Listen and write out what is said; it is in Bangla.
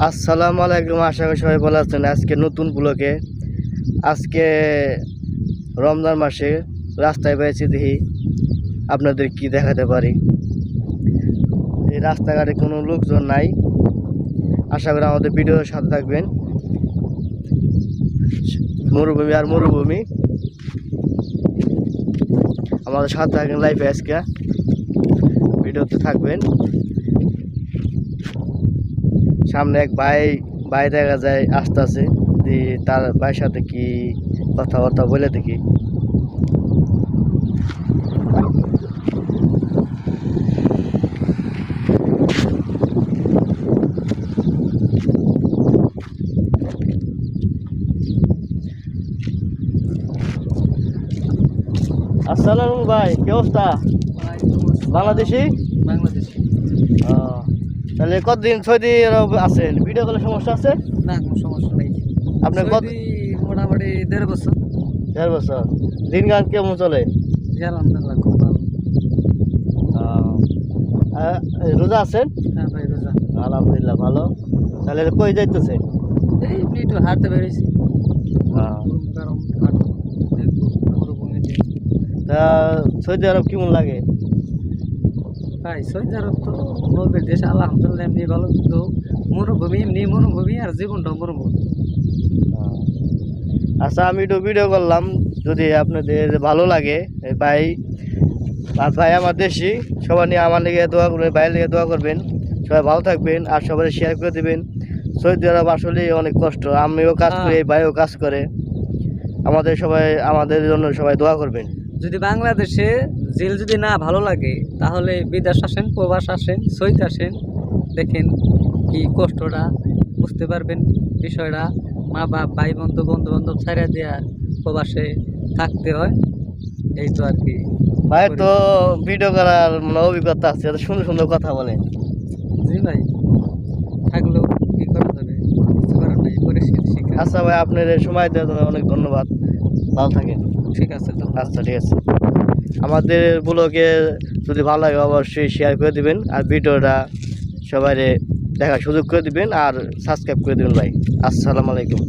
আসসালামু আলাইকুম, আশা করি সবাই ভালো আছেন। আজকে নতুন ব্লগে আজকে রমজান মাসে রাস্তায় পেয়েছি, দেখি আপনাদের কি দেখাতে পারি। এই রাস্তাঘাটে কোনো লোকজন নাই, আশা করি আমাদের ভিডিওর সাথে থাকবেন। মরুভূমি আর মরুভূমি, আমাদের সাথে থাকেন লাইফে, আজকে ভিডিওতে থাকবেন। সামনে এক ভাই দেখা যায় আসতেছে, তার ভাইয়ের সাথে কি কথাবার্তা বলে দেখি। আসসালামু ভাই, কি অবস্থা? বাংলাদেশি? বাংলাদেশি। তাহলে কতদিন সৌদি আরব আছেন? ভিডিও কলের সমস্যা আছে? না, কোনো সমস্যা নেই। আপনার কত? মোটামুটি 1.5 বছর। 1.5 বছর। দিনকাল কেমন চলে? আলহামদুলিল্লাহ, খুব ভালো। রোজা আছেন? হ্যাঁ ভাই, রোজা। আলহামদুলিল্লাহ ভালো। তাহলে কই যাইতেছে? এই একটু হাঁটতে বেরিয়েছি। গরম হাঁটবো, দেখবো মরুভূমিতে। তা সৌদি আরব কেমন লাগে? ভাই সৌদি আরব তো নবীর দেশ, আলহামদুলিল্লাহ এমনি ভালো, কিন্তু মরুভূমি আর জীবনটাও মরুভূমি। আচ্ছা, আমি একটু ভিডিও করলাম, যদি আপনাদের ভালো লাগে। ভাই আমার দেশি, সবাই নিয়ে আমার লিগে দোয়া করবেন, ভাইয়ের লিগে দোয়া করবেন। সবাই ভালো থাকবেন আর সবাই শেয়ার করে দেবেন। সৌদি আরব আসলে অনেক কষ্ট, আমিও কাজ করি, ভাইও কাজ করে। আমাদের জন্য সবাই দোয়া করবেন। যদি বাংলাদেশে জেল যদি না ভালো লাগে, তাহলে বিদেশ আসেন, প্রবাস আসেন, সৌদি আসেন, দেখেন কি কষ্টটা, বুঝতে পারবেন বিষয়টা। মা বাপ, ভাই বন্ধু বান্ধব ছাড়া দিয়া প্রবাসে থাকতে হয়, এই তো আর কি। ভাই তো ভিডিও করার অভিজ্ঞতা আছে, এত সুন্দর সুন্দর কথা বলে। জি ভাই, থাকলেও কি করা যাবে, কিছু করার নাই, পরিস্থিতি শিক্ষা। আচ্ছা ভাই, আপনার সময় দেওয়ার জন্য অনেক ধন্যবাদ, ভালো থাকেন। ঠিক আছে তো। আচ্ছা, ঠিক আছে। আমাদের ব্লগে যদি ভালো লাগে অবশ্যই শেয়ার করে দিবেন, আর ভিডিওটা সবাই দেখার সুযোগ করে দিবেন, আর সাবস্ক্রাইব করে দিবেন ভাই। আসসালামু আলাইকুম।